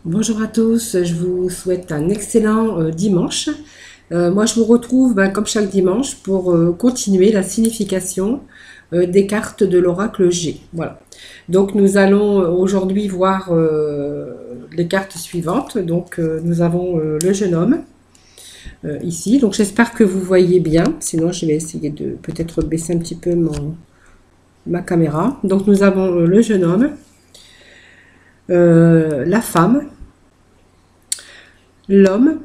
Bonjour à tous, je vous souhaite un excellent dimanche. Moi, je vous retrouve comme chaque dimanche pour continuer la signification des cartes de l'oracle G. Voilà. Donc, nous allons aujourd'hui voir les cartes suivantes. Donc, nous avons le jeune homme ici. Donc, j'espère que vous voyez bien. Sinon, je vais essayer de peut-être baisser un petit peu ma caméra. Donc, nous avons le jeune homme, la femme, l'homme,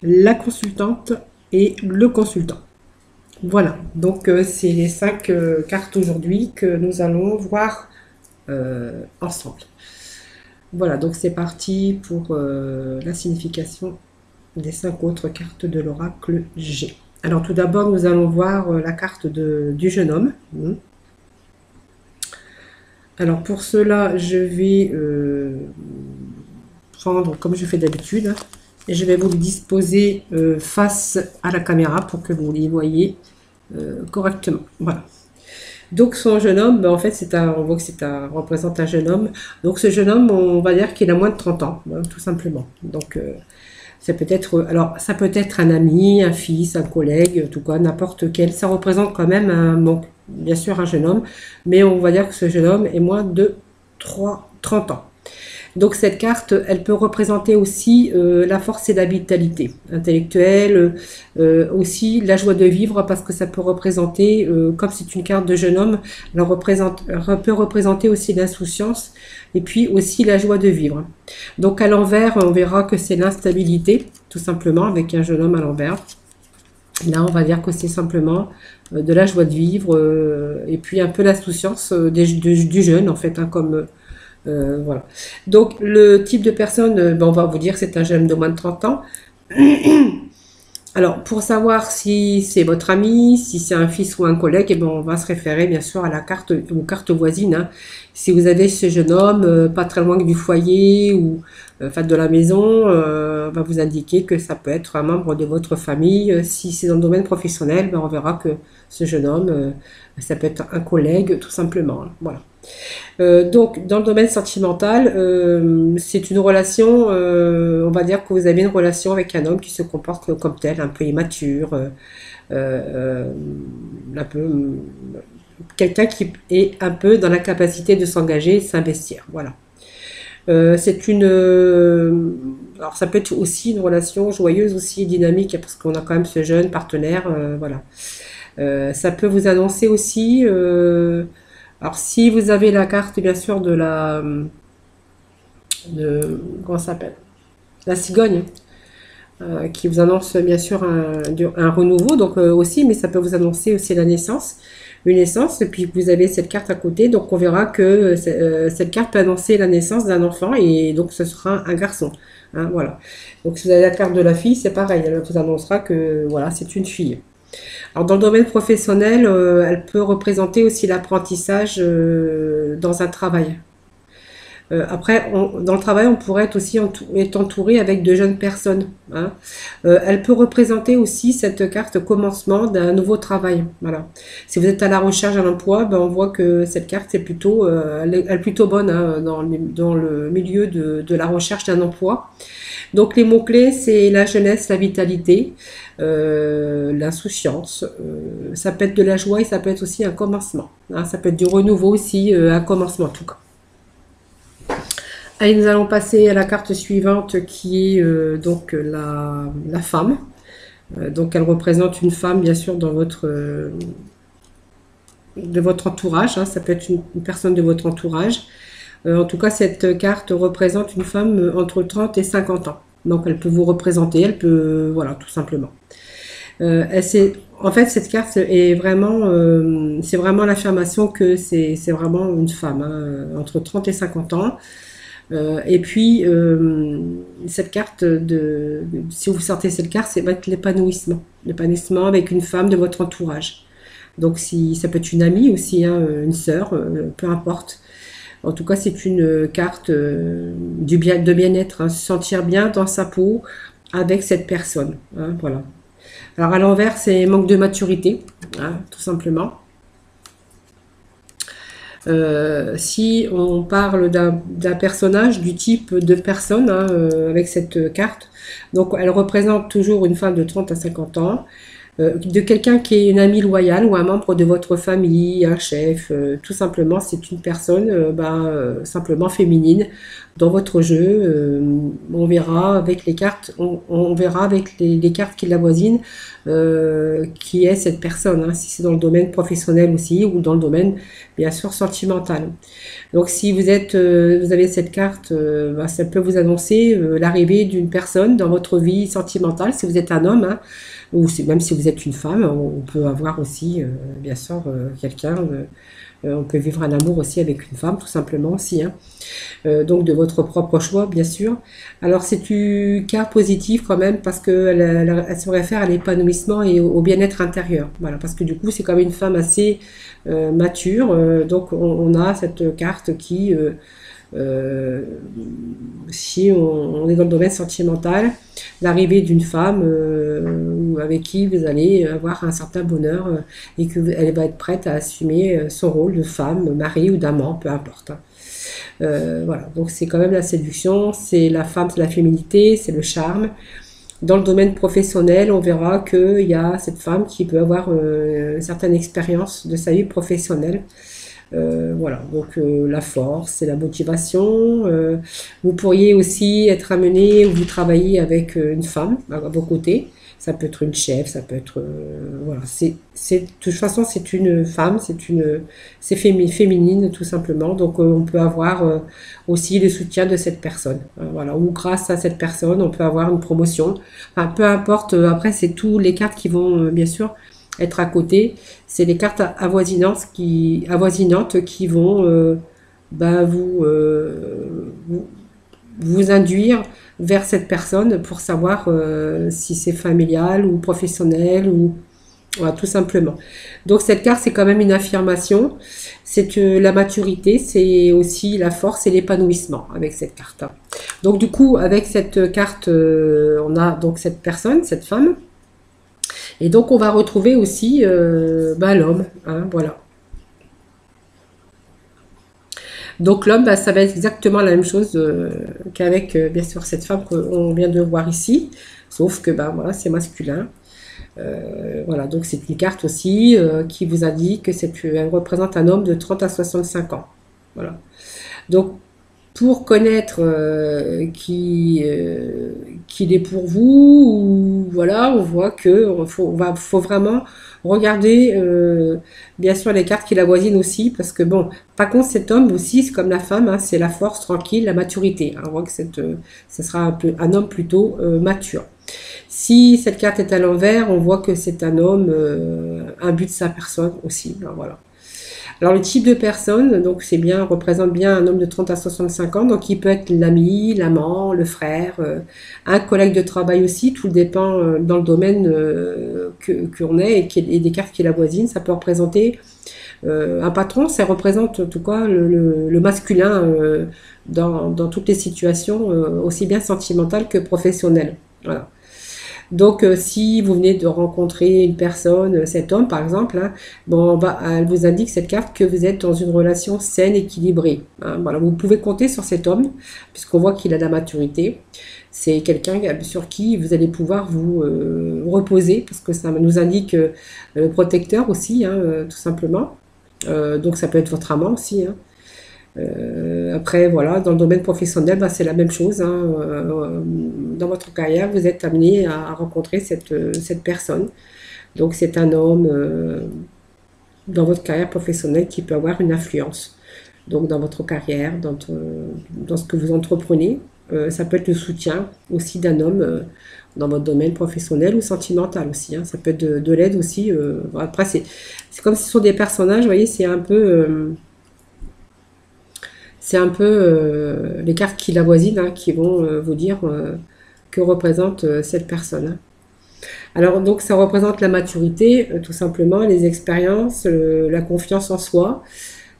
la consultante et le consultant. Voilà, donc c'est les cinq cartes aujourd'hui que nous allons voir ensemble. Voilà, donc c'est parti pour la signification des cinq autres cartes de l'oracle G. Alors tout d'abord, nous allons voir la carte du jeune homme. Alors pour cela, je vais prendre, comme je fais d'habitude, et je vais vous le disposer face à la caméra pour que vous les voyez correctement. Voilà. Donc son jeune homme, en fait, on voit que représente un jeune homme. Donc ce jeune homme, on va dire qu'il a moins de 30 ans, tout simplement. Donc ça peut être un ami, un fils, un collègue, tout quoi, n'importe quel. Ça représente quand même bien sûr un jeune homme, mais on va dire que ce jeune homme est moins de 30 ans. Donc cette carte, elle peut représenter aussi la force et la vitalité intellectuelle, aussi la joie de vivre, parce que ça peut représenter, comme c'est une carte de jeune homme, elle peut représenter aussi l'insouciance et puis aussi la joie de vivre. Donc à l'envers, on verra que c'est l'instabilité, tout simplement, avec un jeune homme à l'envers. Là, on va dire que c'est simplement de la joie de vivre et puis un peu l'insouciance du jeune, en fait, comme... voilà. Donc, le type de personne, on va vous dire c'est un jeune de moins de 30 ans. Alors, pour savoir si c'est votre ami, si c'est un fils ou un collègue, on va se référer bien sûr à aux cartes voisines. Hein. Si vous avez ce jeune homme pas très loin du foyer ou de la maison, va vous indiquer que ça peut être un membre de votre famille. Si c'est dans le domaine professionnel, on verra que ce jeune homme, ça peut être un collègue tout simplement. Hein. Voilà. Donc, dans le domaine sentimental, c'est une relation, on va dire que vous avez une relation avec un homme qui se comporte comme tel, un peu immature, euh, un peu quelqu'un qui est un peu dans la capacité de s'engager et de s'investir. Voilà. C'est une, alors ça peut être aussi une relation joyeuse aussi dynamique parce qu'on a quand même ce jeune partenaire, voilà. Ça peut vous annoncer aussi. Alors, si vous avez la carte, bien sûr, comment ça s'appelle? La cigogne, qui vous annonce, bien sûr, un renouveau, donc aussi, mais ça peut vous annoncer aussi la naissance, une naissance, et puis vous avez cette carte à côté, donc on verra que cette carte peut annoncer la naissance d'un enfant, et donc ce sera un garçon. Hein, voilà. Donc, si vous avez la carte de la fille, c'est pareil, elle vous annoncera que, voilà, c'est une fille. Alors dans le domaine professionnel, elle peut représenter aussi l'apprentissage dans un travail. Après, dans le travail, on pourrait être aussi être entouré avec de jeunes personnes. Hein. Elle peut représenter aussi cette carte commencement d'un nouveau travail. Voilà. Si vous êtes à la recherche d'un emploi, on voit que cette carte est plutôt, elle est plutôt bonne hein, dans le milieu de la recherche d'un emploi. Donc les mots-clés, c'est la jeunesse, la vitalité, l'insouciance. Ça peut être de la joie et ça peut être aussi un commencement. Hein, ça peut être du renouveau aussi, un commencement en tout cas. Allez, nous allons passer à la carte suivante qui est donc la femme. Donc elle représente une femme bien sûr dans de votre entourage. Hein, ça peut être une personne de votre entourage. En tout cas, cette carte représente une femme entre 30 et 50 ans. Donc elle peut vous représenter, elle peut, voilà, tout simplement. En fait, cette carte est vraiment, c'est vraiment l'affirmation que c'est vraiment une femme, hein, entre 30 et 50 ans. Et puis, cette carte, si vous sortez cette carte, c'est l'épanouissement. L'épanouissement avec une femme de votre entourage. Donc, si ça peut être une amie aussi, hein, une sœur, peu importe. En tout cas, c'est une carte de bien-être, hein, se sentir bien dans sa peau avec cette personne. Hein, voilà. Alors, à l'envers, c'est manque de maturité, hein, tout simplement. Si on parle d'un personnage du type de personne hein, avec cette carte, donc elle représente toujours une femme de 30 à 50 ans, de quelqu'un qui est une amie loyale ou un membre de votre famille, un chef, tout simplement, c'est une personne simplement féminine dans votre jeu. On verra avec les cartes, on verra avec les cartes qui l'avoisinent qui est cette personne, hein, si c'est dans le domaine professionnel aussi ou dans le domaine bien sûr sentimental. Donc si vous êtes, vous avez cette carte, ça peut vous annoncer l'arrivée d'une personne dans votre vie sentimentale si vous êtes un homme. Hein, ou même si vous êtes une femme, on peut avoir aussi, bien sûr, quelqu'un, on peut vivre un amour aussi avec une femme, tout simplement aussi, hein. Donc de votre propre choix, bien sûr. Alors c'est une carte positive quand même, parce qu'elle elle se réfère à l'épanouissement et au bien-être intérieur. Voilà, parce que du coup, c'est quand même une femme assez mature, donc on a cette carte qui... si on est dans le domaine sentimental, l'arrivée d'une femme avec qui vous allez avoir un certain bonheur et qu'elle va être prête à assumer son rôle de femme, mari ou d'amant, peu importe. Hein. Voilà, donc c'est quand même la séduction, c'est la femme, c'est la féminité, c'est le charme. Dans le domaine professionnel, on verra qu'il y a cette femme qui peut avoir une certaine expérience de sa vie professionnelle. Voilà, donc la force et la motivation. Vous pourriez aussi être amené ou vous travailler avec une femme à vos côtés. Ça peut être une chef, ça peut être voilà. De toute façon, c'est une femme, c'est féminine tout simplement. Donc on peut avoir aussi le soutien de cette personne. Voilà, ou grâce à cette personne, on peut avoir une promotion. Enfin, peu importe. Après, c'est tous les cartes qui vont bien sûr être à côté, c'est les cartes avoisinantes qui vont vous induire vers cette personne pour savoir si c'est familial ou professionnel ou voilà, tout simplement. Donc cette carte c'est quand même une affirmation, c'est la maturité, c'est aussi la force et l'épanouissement avec cette carte. Donc du coup avec cette carte on a donc cette personne, cette femme. Et donc on va retrouver aussi l'homme, hein, voilà. Donc l'homme, ça va être exactement la même chose qu'avec bien sûr cette femme qu'on vient de voir ici, sauf que voilà, c'est masculin. Voilà, donc c'est une carte aussi qui vous indique que elle représente un homme de 30 à 65 ans. Voilà. Donc pour connaître qu'il est pour vous, ou voilà, on voit que faut vraiment regarder bien sûr les cartes qui l'avoisinent aussi, parce que bon, par contre cet homme aussi, c'est comme la femme, hein, c'est la force tranquille, la maturité. Hein, on voit que ce sera un homme plutôt mature. Si cette carte est à l'envers, on voit que c'est un homme imbu de sa personne aussi. Ben, voilà. Alors le type de personne, donc représente bien un homme de 30 à 65 ans, donc il peut être l'ami, l'amant, le frère, un collègue de travail aussi, tout dépend dans le domaine qu'on est et des cartes qui l'avoisinent. Ça peut représenter un patron, ça représente en tout cas le masculin dans toutes les situations, aussi bien sentimentales que professionnelles. Voilà. Donc, si vous venez de rencontrer une personne, cet homme par exemple, hein, elle vous indique cette carte que vous êtes dans une relation saine, équilibrée. Hein, voilà, vous pouvez compter sur cet homme, puisqu'on voit qu'il a de la maturité. C'est quelqu'un sur qui vous allez pouvoir vous reposer, parce que ça nous indique le protecteur aussi, hein, tout simplement. Donc, ça peut être votre amant aussi. Hein. Après, voilà, dans le domaine professionnel, c'est la même chose. Hein. Dans votre carrière, vous êtes amené à rencontrer cette personne. Donc, c'est un homme dans votre carrière professionnelle qui peut avoir une influence. Donc, dans votre carrière, dans ce que vous entreprenez, ça peut être le soutien aussi d'un homme dans votre domaine professionnel ou sentimental aussi. Hein. Ça peut être de l'aide aussi. Après, c'est comme si ce sont des personnages, vous voyez, c'est un peu... les cartes qui l'avoisinent hein, qui vont vous dire que représente cette personne. Hein. Alors donc ça représente la maturité, tout simplement, les expériences, la confiance en soi,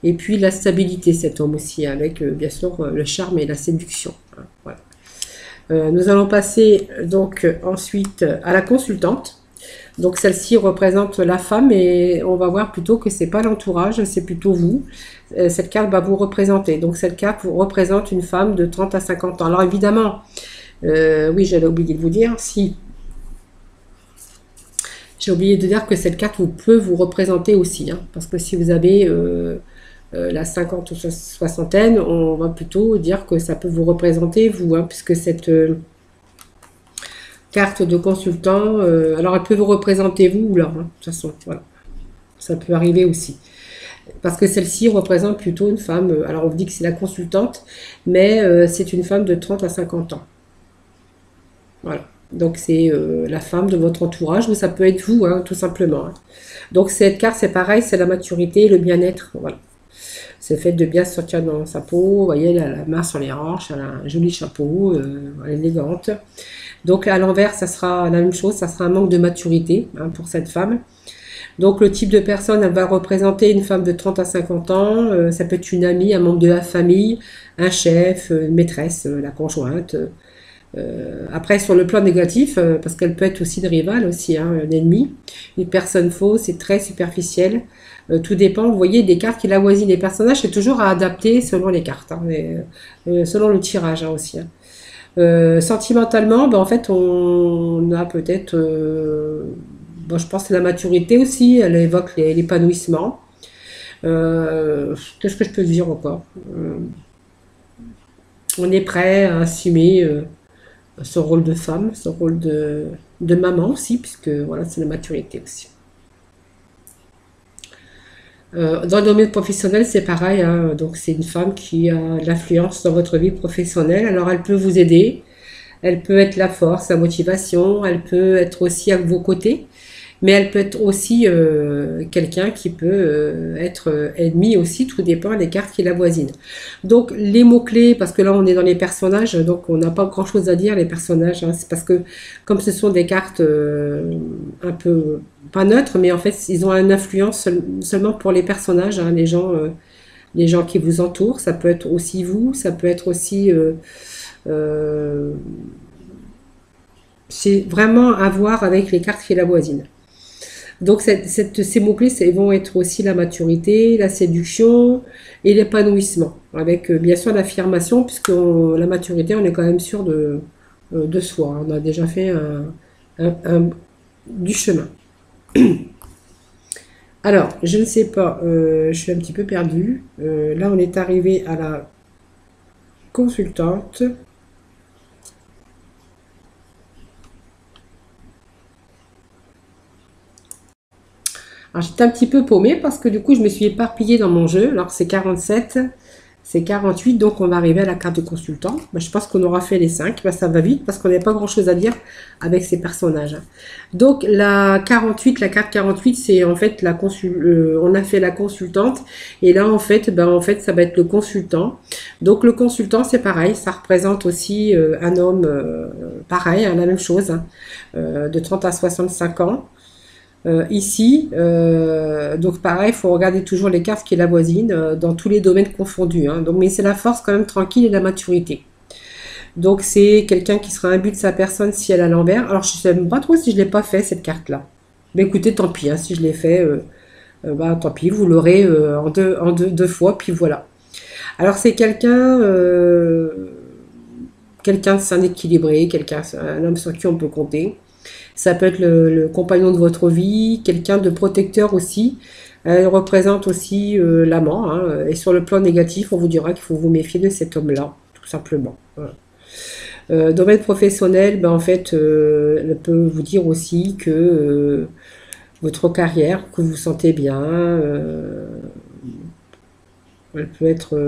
et puis la stabilité, cet homme aussi, avec bien sûr le charme et la séduction. Hein, voilà. Nous allons passer donc ensuite à la consultante. Donc celle-ci représente la femme et on va voir plutôt que c'est pas l'entourage, c'est plutôt vous. Cette carte va vous représenter. Donc cette carte vous représente une femme de 30 à 50 ans. Alors évidemment, oui, j'avais oublié de vous dire, si j'ai oublié de dire que cette carte vous peut vous représenter aussi, hein, parce que si vous avez la 50 ou soixantaine, on va plutôt dire que ça peut vous représenter vous, hein, puisque cette carte de consultant, alors elle peut vous représenter vous ou là, hein, de toute façon, voilà, ça peut arriver aussi. Parce que celle-ci représente plutôt une femme, alors on dit que c'est la consultante, mais c'est une femme de 30 à 50 ans. Voilà. Donc c'est la femme de votre entourage, mais ça peut être vous, hein, tout simplement, hein. Donc cette carte, c'est pareil, c'est la maturité et le bien-être. Voilà. C'est le fait de bien se sentir dans sa peau. Vous voyez, elle a la main sur les hanches, elle a un joli chapeau, elle est élégante. Donc à l'envers, ça sera la même chose, ça sera un manque de maturité, hein, pour cette femme. Donc le type de personne, elle va représenter une femme de 30 à 50 ans, ça peut être une amie, un membre de la famille, un chef, une maîtresse, la conjointe. Après, sur le plan négatif, parce qu'elle peut être aussi une rivale, aussi, hein, un ennemi, une personne fausse et très superficielle. Tout dépend, vous voyez, des cartes qui l'avoisinent. Les personnages, c'est toujours à adapter selon les cartes, hein, selon le tirage, hein, aussi, hein. Sentimentalement, ben, en fait, on a peut-être, bon, je pense que c'est la maturité aussi, elle évoque l'épanouissement. Qu'est-ce que je peux dire encore? On est prêt à assumer son rôle de femme, son rôle de maman aussi, puisque voilà, c'est la maturité aussi. Dans le domaine professionnel, c'est pareil, hein, donc c'est une femme qui a de l'influence dans votre vie professionnelle. Alors elle peut vous aider, elle peut être la force, la motivation, elle peut être aussi à vos côtés, mais elle peut être aussi quelqu'un qui peut être ennemi aussi, tout dépend des cartes qui l'avoisinent. Donc les mots-clés, parce que là on est dans les personnages, donc on n'a pas grand-chose à dire les personnages, hein, c'est parce que comme ce sont des cartes un peu, pas neutres, mais en fait ils ont une influence seulement pour les personnages, hein, les gens qui vous entourent, ça peut être aussi vous, ça peut être aussi... euh, c'est vraiment à voir avec les cartes qui l'avoisinent. Donc ces mots-clés, vont être aussi la maturité, la séduction et l'épanouissement, avec bien sûr l'affirmation, puisque la maturité, on est quand même sûr de soi. On a déjà fait du chemin. Alors, je ne sais pas, je suis un petit peu perdue. Là, on est arrivé à la consultante. Alors j'étais un petit peu paumée parce que du coup je me suis éparpillée dans mon jeu. Alors c'est 47, c'est 48, donc on va arriver à la carte de consultant. Ben, je pense qu'on aura fait les 5, ben, ça va vite parce qu'on n'avait pas grand chose à dire avec ces personnages. Donc la 48, la carte 48, c'est en fait on a fait la consultante et là en fait, ça va être le consultant. Donc le consultant c'est pareil, ça représente aussi un homme pareil, hein, la même chose, hein, de 30 à 65 ans. Ici, donc pareil, il faut regarder toujours les cartes qui l'avoisinent dans tous les domaines confondus, hein. Donc, mais c'est la force quand même tranquille et la maturité. Donc c'est quelqu'un qui sera imbu de sa personne si elle a l'envers. Alors je ne sais même pas trop si je ne l'ai pas fait cette carte-là. Mais écoutez, tant pis, hein, si je l'ai fait, bah, tant pis, vous l'aurez deux fois, puis voilà. Alors c'est quelqu'un de sain équilibré, un homme sur qui on peut compter. Ça peut être le compagnon de votre vie, quelqu'un de protecteur aussi. Elle représente aussi l'amant, hein. Et sur le plan négatif, on vous dira qu'il faut vous méfier de cet homme-là, tout simplement. Voilà. Domaine professionnel, ben, en fait, elle peut vous dire aussi que votre carrière, que vous vous sentez bien, elle peut être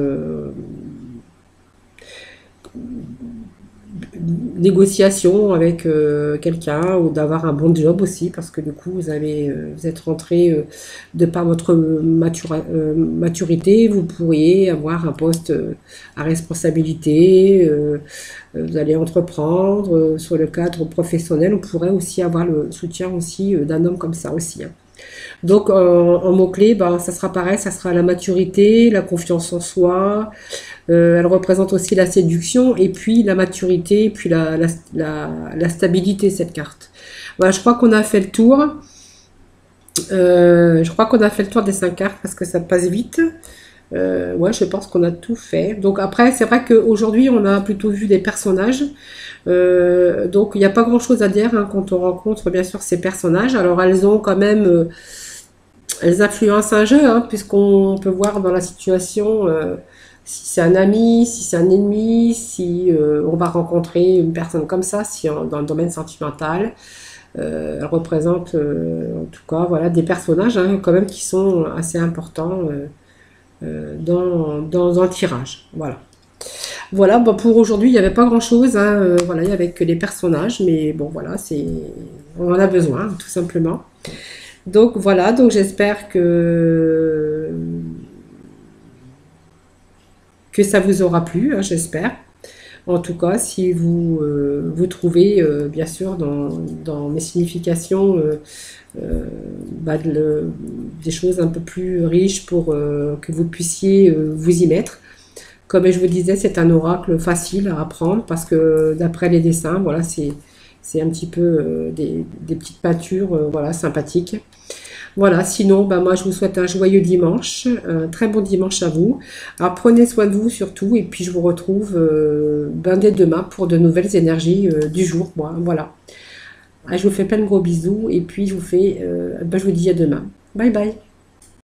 négociation avec quelqu'un ou d'avoir un bon job aussi parce que du coup vous êtes rentré de par votre maturité, vous pourriez avoir un poste à responsabilité, vous allez entreprendre sur le cadre professionnel, on pourrait aussi avoir le soutien aussi d'un homme comme ça aussi, hein. Donc en mots-clés, ben, ça sera pareil, ça sera la maturité, la confiance en soi. Elle représente aussi la séduction et puis la maturité et puis la stabilité, cette carte. Voilà, je crois qu'on a fait le tour. Je crois qu'on a fait le tour des 5 cartes parce que ça passe vite. Ouais, je pense qu'on a tout fait. Donc après, c'est vrai qu'aujourd'hui, on a plutôt vu des personnages. Donc il n'y a pas grand-chose à dire hein, quand on rencontre bien sûr ces personnages. Alors elles ont quand même, elles influencent un jeu, hein, puisqu'on peut voir dans la situation si c'est un ami, si c'est un ennemi, si on va rencontrer une personne comme ça, si dans le domaine sentimental. Elle représente en tout cas voilà, des personnages hein, quand même qui sont assez importants dans un tirage. Voilà. Voilà, bon, pour aujourd'hui, il n'y avait pas grand-chose. Hein, voilà, il n'y avait que les personnages, mais bon, voilà, on en a besoin, tout simplement. Donc voilà, donc j'espère que ça vous aura plu, hein, j'espère. En tout cas, si vous trouvez, bien sûr, dans mes significations, bah, des choses un peu plus riches pour que vous puissiez vous y mettre. Comme je vous disais, c'est un oracle facile à apprendre parce que d'après les dessins, voilà, c'est un petit peu des petites peintures, voilà, sympathiques. Voilà, sinon, bah, moi je vous souhaite un joyeux dimanche, un très bon dimanche à vous. Alors prenez soin de vous surtout, et puis je vous retrouve ben, dès demain pour de nouvelles énergies du jour. Moi, voilà. Ah, je vous fais plein de gros bisous, et puis je vous dis à demain. Bye bye.